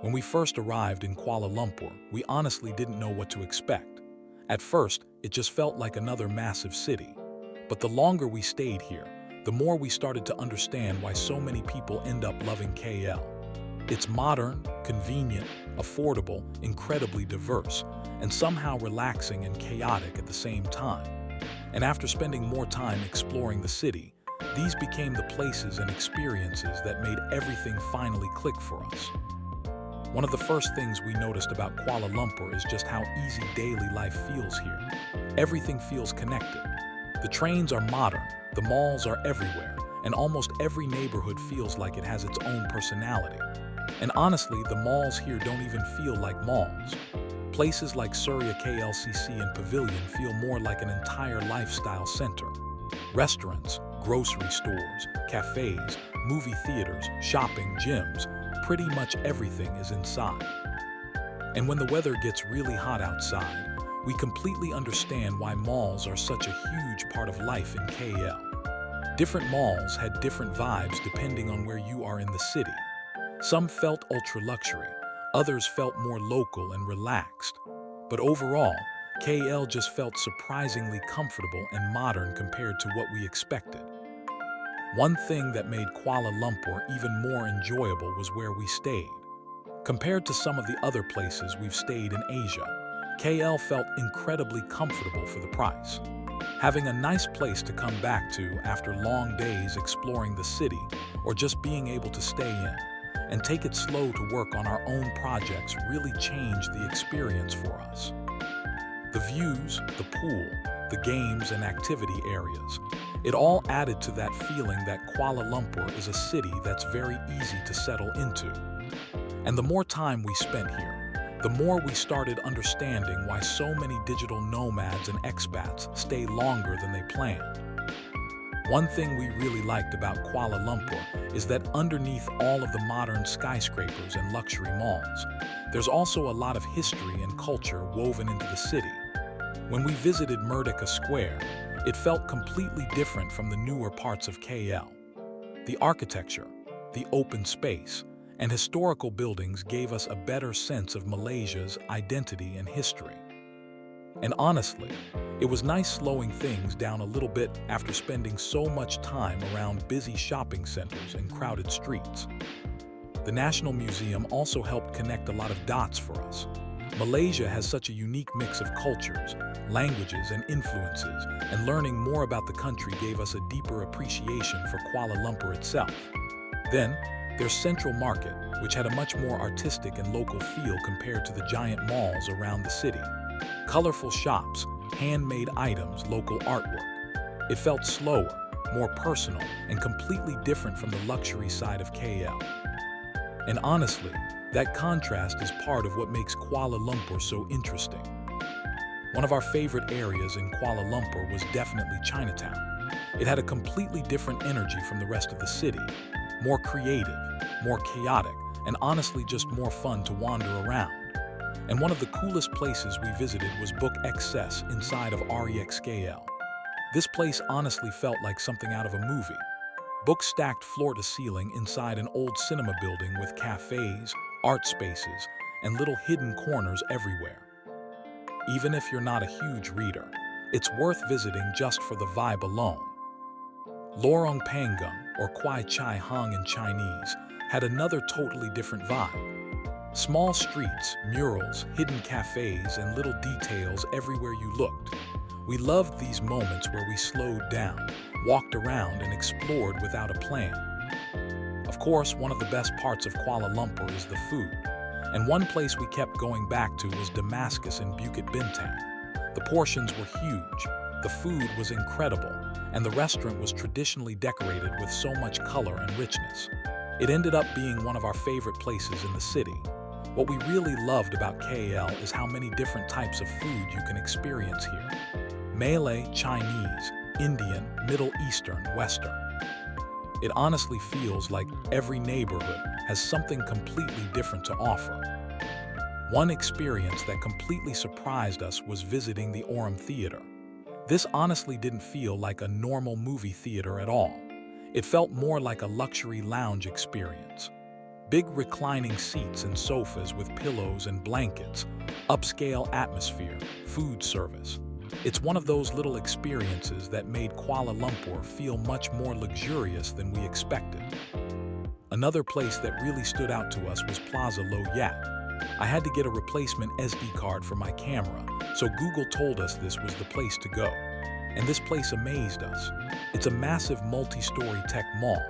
When we first arrived in Kuala Lumpur, we honestly didn't know what to expect. At first, it just felt like another massive city. But the longer we stayed here, the more we started to understand why so many people end up loving KL. It's modern, convenient, affordable, incredibly diverse, and somehow relaxing and chaotic at the same time. And after spending more time exploring the city, these became the places and experiences that made everything finally click for us. One of the first things we noticed about Kuala Lumpur is just how easy daily life feels here. Everything feels connected. The trains are modern, the malls are everywhere, and almost every neighborhood feels like it has its own personality. And honestly, the malls here don't even feel like malls. Places like Suria KLCC and Pavilion feel more like an entire lifestyle center. Restaurants, grocery stores, cafes, movie theaters, shopping, gyms, pretty much everything is inside. And when the weather gets really hot outside, we completely understand why malls are such a huge part of life in KL. Different malls had different vibes depending on where you are in the city. Some felt ultra-luxury, others felt more local and relaxed. But overall, KL just felt surprisingly comfortable and modern compared to what we expected. One thing that made Kuala Lumpur even more enjoyable was where we stayed. Compared to some of the other places we've stayed in Asia, KL felt incredibly comfortable for the price. Having a nice place to come back to after long days exploring the city, or just being able to stay in and take it slow to work on our own projects really changed the experience for us. The views, the pool, the games and activity areas, it all added to that feeling that Kuala Lumpur is a city that's very easy to settle into. And the more time we spent here, the more we started understanding why so many digital nomads and expats stay longer than they planned. One thing we really liked about Kuala Lumpur is that underneath all of the modern skyscrapers and luxury malls, there's also a lot of history and culture woven into the city. When we visited Merdeka Square, it felt completely different from the newer parts of KL. The architecture, the open space, and historical buildings gave us a better sense of Malaysia's identity and history. And honestly, it was nice slowing things down a little bit after spending so much time around busy shopping centers and crowded streets. The National Museum also helped connect a lot of dots for us. Malaysia has such a unique mix of cultures, languages, and influences, and learning more about the country gave us a deeper appreciation for Kuala Lumpur itself. Then, there's Central Market, which had a much more artistic and local feel compared to the giant malls around the city. Colorful shops, handmade items, local artwork. It felt slower, more personal, and completely different from the luxury side of KL. And honestly, that contrast is part of what makes Kuala Lumpur so interesting. One of our favorite areas in Kuala Lumpur was definitely Chinatown. It had a completely different energy from the rest of the city, more creative, more chaotic, and honestly just more fun to wander around. And one of the coolest places we visited was BookXcess inside of REXKL. This place honestly felt like something out of a movie. Books stacked floor to ceiling inside an old cinema building with cafes, art spaces, and little hidden corners everywhere. Even if you're not a huge reader, it's worth visiting just for the vibe alone. Lorong Panggung, or Kwai Chai Hung in Chinese, had another totally different vibe. Small streets, murals, hidden cafes, and little details everywhere you looked. We loved these moments where we slowed down, walked around, and explored without a plan. Of course, one of the best parts of Kuala Lumpur is the food, and one place we kept going back to was Damascus in Bukit Bintang. The portions were huge, the food was incredible, and the restaurant was traditionally decorated with so much color and richness. It ended up being one of our favorite places in the city. What we really loved about KL is how many different types of food you can experience here. Malay, Chinese, Indian, Middle Eastern, Western. It honestly feels like every neighborhood has something completely different to offer. One experience that completely surprised us was visiting the Aurum Theatre. This honestly didn't feel like a normal movie theater at all. It felt more like a luxury lounge experience. Big reclining seats and sofas with pillows and blankets, upscale atmosphere, food service. It's one of those little experiences that made Kuala Lumpur feel much more luxurious than we expected. Another place that really stood out to us was Plaza Low Yat. I had to get a replacement SD card for my camera, so Google told us this was the place to go. And this place amazed us. It's a massive multi-story tech mall.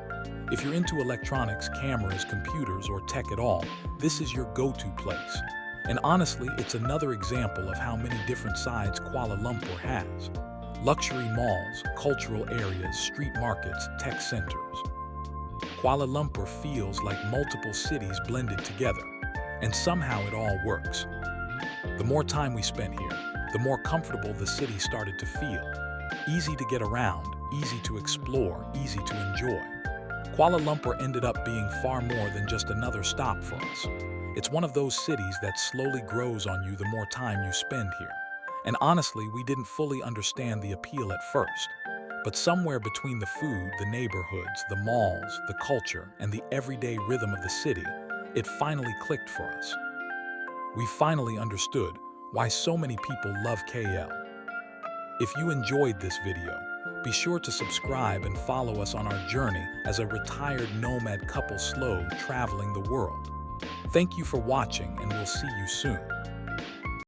If you're into electronics, cameras, computers, or tech at all, this is your go-to place. And honestly, it's another example of how many different sides Kuala Lumpur has. Luxury malls, cultural areas, street markets, tech centers. Kuala Lumpur feels like multiple cities blended together, and somehow it all works. The more time we spent here, the more comfortable the city started to feel. Easy to get around, easy to explore, easy to enjoy. Kuala Lumpur ended up being far more than just another stop for us. It's one of those cities that slowly grows on you the more time you spend here. And honestly, we didn't fully understand the appeal at first. But somewhere between the food, the neighborhoods, the malls, the culture, and the everyday rhythm of the city, it finally clicked for us. We finally understood why so many people love KL. If you enjoyed this video, be sure to subscribe and follow us on our journey as a retired nomad couple slow traveling the world. Thank you for watching, and we'll see you soon.